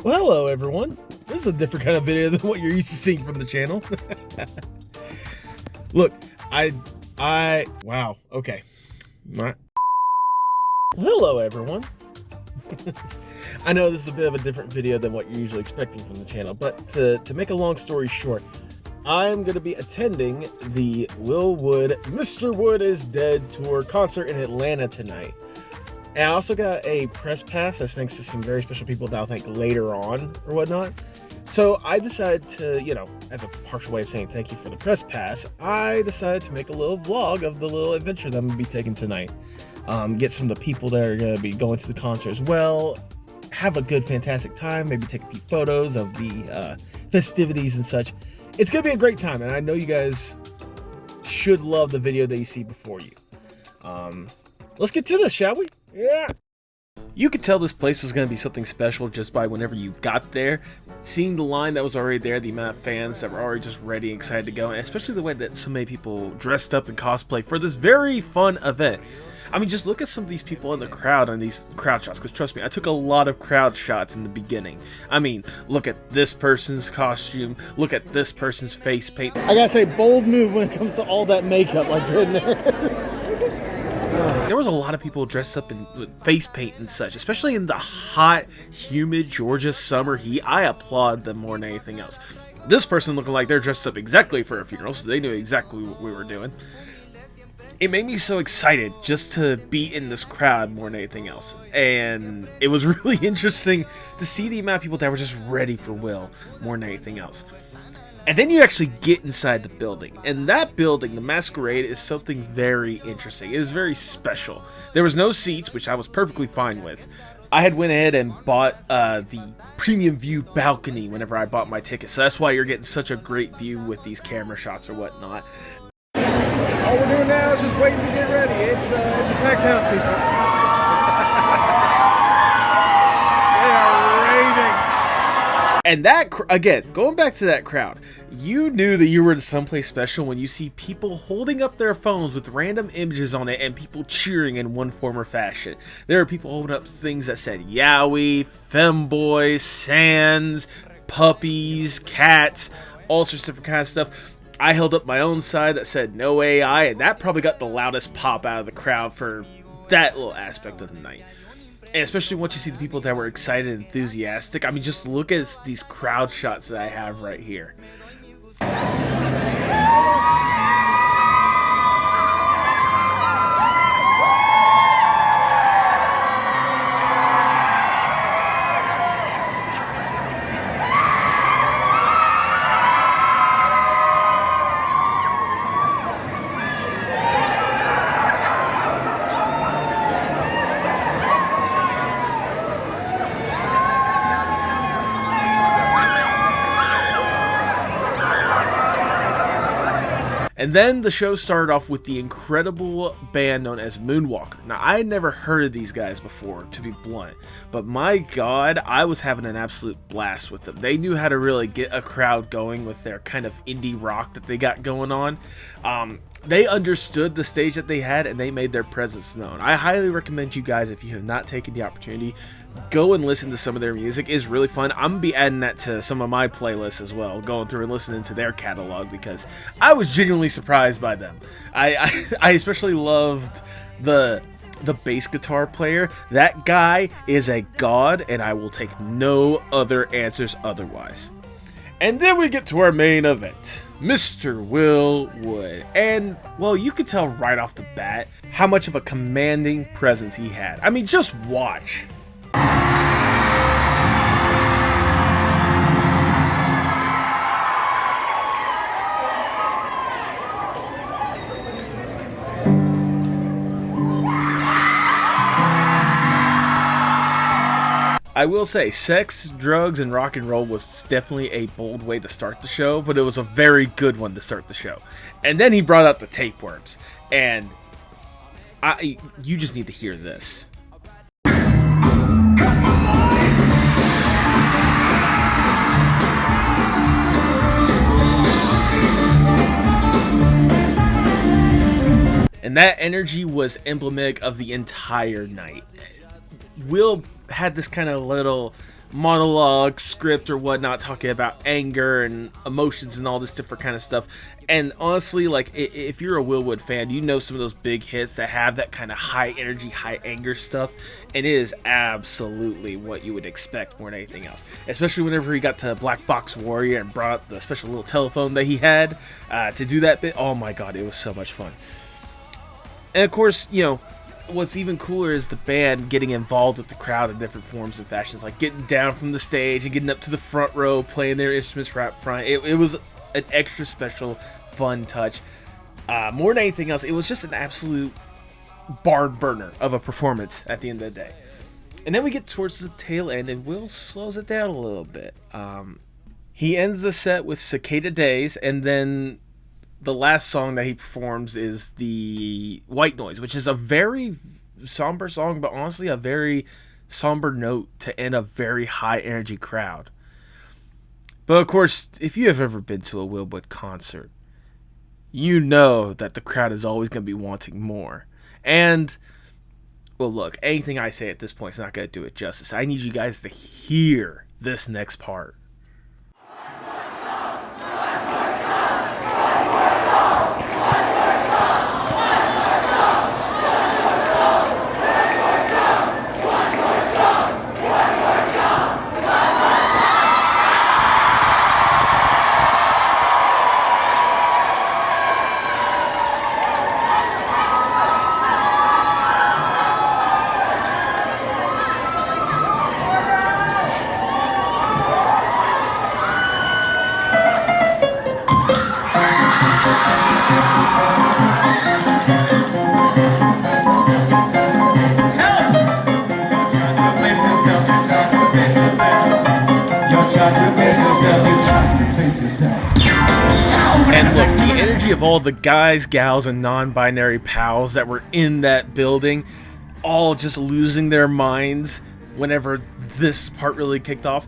Well, hello everyone. This is a different kind of video than what you're used to seeing from the channel. Look, wow, okay. Well, hello everyone. I know this is a bit of a different video than what you're usually expecting from the channel, but to make a long story short, I'm going to be attending the Will Wood, Mr. Wood is Dead tour concert in Atlanta tonight. And I also got a press pass that's thanks to some very special people that I'll thank later on or whatnot. So I decided to, as a partial way of saying thank you for the press pass, I decided to make a little vlog of the little adventure that I'm going to be taking tonight. Get some of the people that are going to be going to the concert as well. Have a good, fantastic time. Maybe take a few photos of the festivities and such. It's going to be a great time, and I know you guys should love the video that you see before you. Let's get to this, shall we? Yeah. You could tell this place was going to be something special just by whenever you got there. Seeing the line that was already there, the amount of fans that were already just ready and excited to go, and especially the way that so many people dressed up in cosplay for this very fun event. I mean, just look at some of these people in the crowd on these crowd shots, because trust me, I took a lot of crowd shots in the beginning. I mean, look at this person's costume, look at this person's face paint. I gotta say, bold move when it comes to all that makeup, my goodness. There was a lot of people dressed up in face paint and such, especially in the hot, humid Georgia summer heat. I applaud them more than anything else. This person looking like they're dressed up exactly for a funeral, so they knew exactly what we were doing. It made me so excited just to be in this crowd more than anything else. And it was really interesting to see the amount of people that were just ready for Will more than anything else. And then you actually get inside the building, and that building, the Masquerade, is something very interesting. It is very special. There was no seats, which I was perfectly fine with. I had went ahead and bought the premium view balcony whenever I bought my ticket, so that's why you're getting such a great view with these camera shots or whatnot. All we're doing now is just waiting to get ready. It's a packed house, people. And that, again, going back to that crowd, you knew that you were in someplace special when you see people holding up their phones with random images on it and people cheering in one form or fashion. There are people holding up things that said Yowie, Femboy, Sans, puppies, cats, all sorts of different kinds of stuff. I held up my own side that said no AI, and that probably got the loudest pop out of the crowd for that little aspect of the night. And especially once you see the people that were excited and enthusiastic. I mean, just look at these crowd shots that I have right here. And then the show started off with the incredible band known as Moonwalker. Now, I had never heard of these guys before, to be blunt, but my god, I was having an absolute blast with them. They knew how to really get a crowd going with their kind of indie rock that they got going on. They understood the stage that they had, and they made their presence known. I highly recommend you guys, if you have not taken the opportunity, go and listen to some of their music. It's really fun. I'm going to be adding that to some of my playlists as well, going through and listening to their catalog, because I was genuinely surprised by them. I especially loved the bass guitar player. That guy is a god, and I will take no other answers otherwise. And then we get to our main event, Mr. Will Wood. And, well, you could tell right off the bat how much of a commanding presence he had. I mean, just watch. I will say, sex, drugs, and rock and roll was definitely a bold way to start the show, but it was a very good one to start the show. And then he brought out the tapeworms, and you just need to hear this. And that energy was emblematic of the entire night. Will had this kind of little monologue script or whatnot, talking about anger and emotions and all this different kind of stuff. And honestly, like, if you're a Willwood fan, you know some of those big hits that have that kind of high energy, high anger stuff, and it is absolutely what you would expect more than anything else. Especially whenever he got to Black Box Warrior and brought up the special little telephone that he had to do that bit. Oh my god, it was so much fun. And of course, you know, what's even cooler is the band getting involved with the crowd in different forms and fashions, like getting down from the stage and getting up to the front row, playing their instruments right up front. It was an extra special, fun touch. More than anything else, it was just an absolute barn burner of a performance at the end of the day. And then we get towards the tail end, and Will slows it down a little bit. He ends the set with Cicada Days, and then the last song that he performs is the White Noise, which is a very somber song, but honestly a very somber note to end a very high energy crowd. But of course, if you have ever been to a Willwood concert, you know that the crowd is always going to be wanting more. And, well, look, anything I say at this point is not going to do it justice. I need you guys to hear this next part. And look, the energy of all the guys, gals, and non-binary pals that were in that building, all just losing their minds whenever this part really kicked off,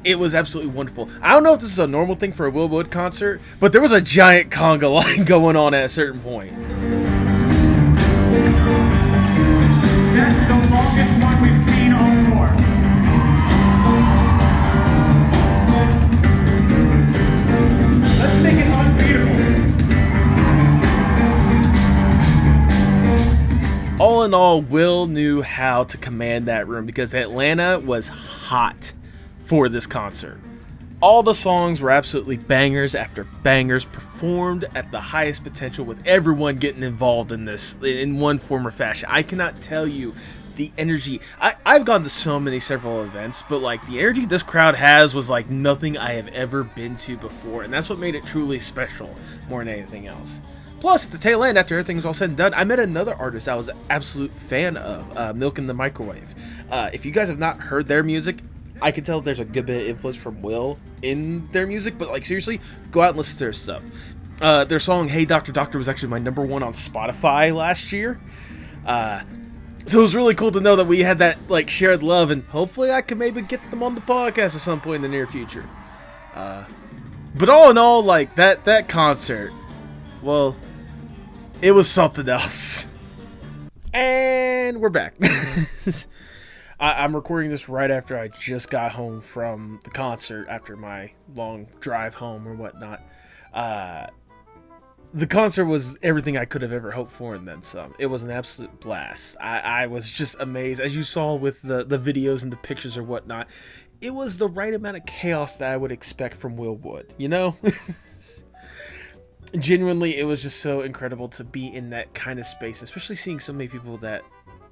it was absolutely wonderful. I don't know if this is a normal thing for a Willwood concert, but there was a giant conga line going on at a certain point. That's the longest one we've seen on tour. Let's make it unbeatable. All in all, Will knew how to command that room because Atlanta was hot for this concert. All the songs were absolutely bangers after bangers, performed at the highest potential with everyone getting involved in this in one form or fashion. I cannot tell you the energy. I've gone to several events, but like the energy this crowd has was like nothing I have ever been to before, and that's what made it truly special more than anything else. Plus, at the tail end, after everything was all said and done, I met another artist I was an absolute fan of, Milk in the Microwave. If you guys have not heard their music, I can tell there's a good bit of influence from Will in their music, but like seriously, go out and listen to their stuff. Their song "Hey Doctor Doctor" was actually my #1 on Spotify last year. So it was really cool to know that we had that like shared love, and hopefully I can maybe get them on the podcast at some point in the near future. But all in all, like that concert, well, it was something else. And we're back. I'm recording this right after I just got home from the concert after my long drive home or whatnot. The concert was everything I could have ever hoped for and then some. It was an absolute blast. I was just amazed. As you saw with the videos and the pictures or whatnot, it was the right amount of chaos that I would expect from Willwood, you know? Genuinely, it was just so incredible to be in that kind of space, especially seeing so many people that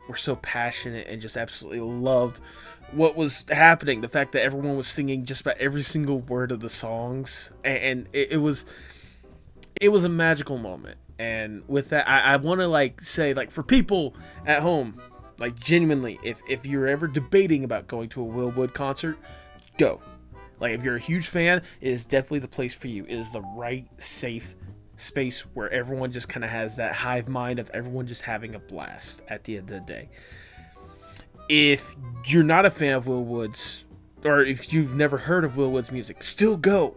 were so passionate and just absolutely loved what was happening. The fact that everyone was singing just about every single word of the songs, and it was a magical moment. And with that, I want to like say, like, for people at home, like genuinely, if you're ever debating about going to a Willwood concert, go. Like, if you're a huge fan, it is definitely the place for you. It is the right, safe space where everyone just kind of has that hive mind of everyone just having a blast at the end of the day. If you're not a fan of Willwood's, or if you've never heard of Willwood's music, still go.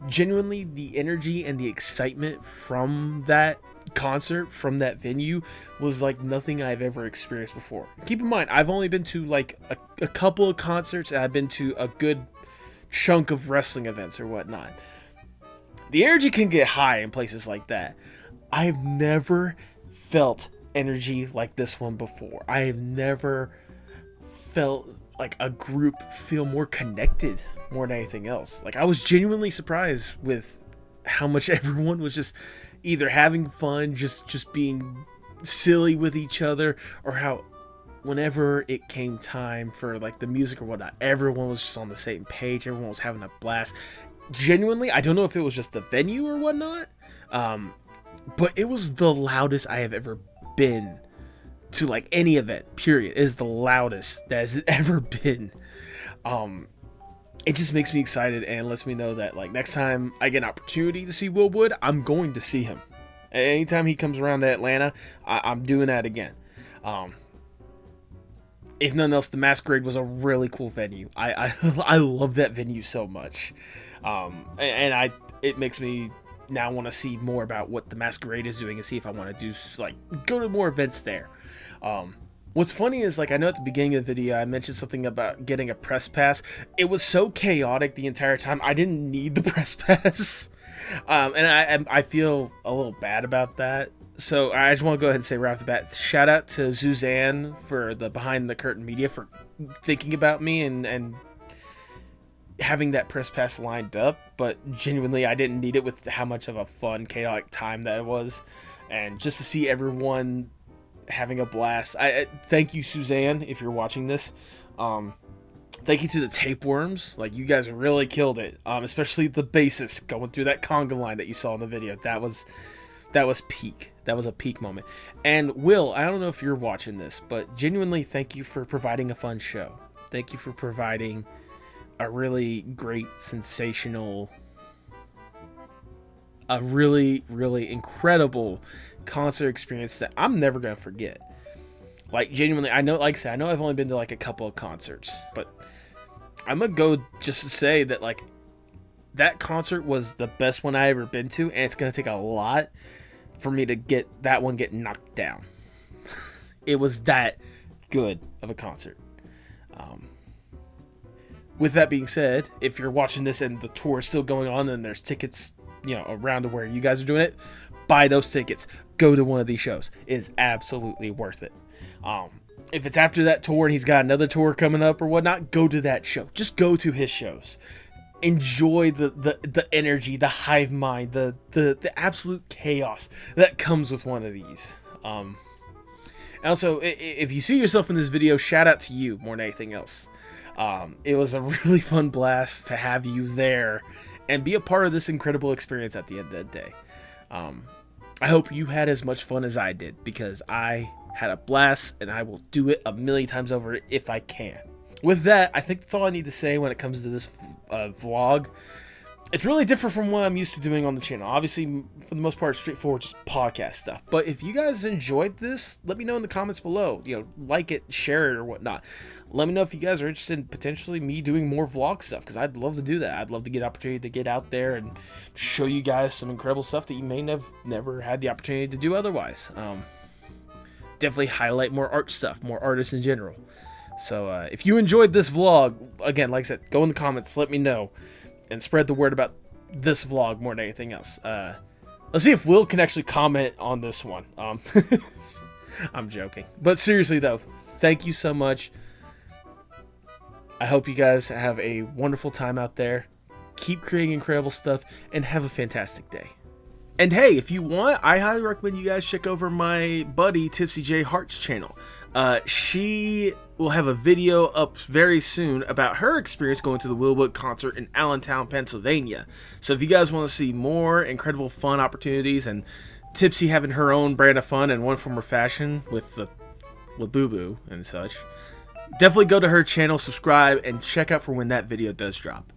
Genuinely, the energy and the excitement from that concert from that venue was like nothing I've ever experienced before. Keep in mind, I've only been to like a couple of concerts, and I've been to a good chunk of wrestling events or whatnot. The energy can get high in places like that. I have never felt energy like this one before. I have never felt like a group feel more connected more than anything else. Like, I was genuinely surprised with how much everyone was just either having fun, just being silly with each other, or how whenever it came time for like the music or whatnot, everyone was just on the same page. Everyone was having a blast. Genuinely, I don't know if it was just the venue or whatnot, but it was the loudest I have ever been to like any event, period. It is the loudest that has ever been. It just makes me excited and lets me know that like next time I get an opportunity to see Will Wood, I'm going to see him. Anytime he comes around to Atlanta, I'm doing that again. If nothing else, the Masquerade was a really cool venue. I love that venue so much. It makes me now want to see more about what the Masquerade is doing and see if I want to do like go to more events there. What's funny is, like, I know at the beginning of the video I mentioned something about getting a press pass. It was so chaotic the entire time, I didn't need the press pass. And I feel a little bad about that. So I just want to go ahead and say right off the bat, shout out to Suzanne for the behind the curtain media for thinking about me and having that press pass lined up. But genuinely, I didn't need it with how much of a fun, chaotic time that it was. And just to see everyone having a blast. I thank you, Suzanne, if you're watching this. Thank you to the tapeworms. Like, you guys really killed it. Especially the bassist going through that conga line that you saw in the video. That was peak. That was a peak moment. And Will, I don't know if you're watching this, but genuinely thank you for providing a fun show. Thank you for providing a really great, sensational, a really, really incredible concert experience that I'm never gonna forget. Like, genuinely, I know, like I said, I know I've only been to like a couple of concerts, but I'm gonna go just to say that like that concert was the best one I ever been to, and it's gonna take a lot for me to get that one get knocked down. It was that good of a concert. With that being said, if you're watching this and the tour is still going on and there's tickets, you know, around to where you guys are doing it, buy those tickets. Go to one of these shows. It is absolutely worth it. If it's after that tour and he's got another tour coming up or whatnot, go to that show. Just go to his shows. Enjoy the energy, the hive mind, the absolute chaos that comes with one of these. And also, if you see yourself in this video, shout out to you more than anything else. It was a really fun blast to have you there and be a part of this incredible experience at the end of the day. I hope you had as much fun as I did, because I had a blast and I will do it a million times over if I can. With that, I think that's all I need to say when it comes to this vlog. It's really different from what I'm used to doing on the channel. Obviously, for the most part, straightforward, just podcast stuff. But if you guys enjoyed this, let me know in the comments below. You know, like it, share it, or whatnot. Let me know if you guys are interested in potentially me doing more vlog stuff, because I'd love to do that. I'd love to get an opportunity to get out there and show you guys some incredible stuff that you may never had the opportunity to do otherwise. Definitely highlight more art stuff, more artists in general. So if you enjoyed this vlog, again, like I said, go in the comments, let me know, and spread the word about this vlog more than anything else. Let's see if Will can actually comment on this one. I'm joking. But seriously, though, thank you so much. I hope you guys have a wonderful time out there. Keep creating incredible stuff, and have a fantastic day. And hey, if you want, I highly recommend you guys check over my buddy Tipsy J Hart's channel. She will have a video up very soon about her experience going to the Will Wood concert in Allentown, Pennsylvania. So if you guys want to see more incredible fun opportunities and Tipsy having her own brand of fun in one form or fashion with the Labubu and such, definitely go to her channel, subscribe, and check out for when that video does drop.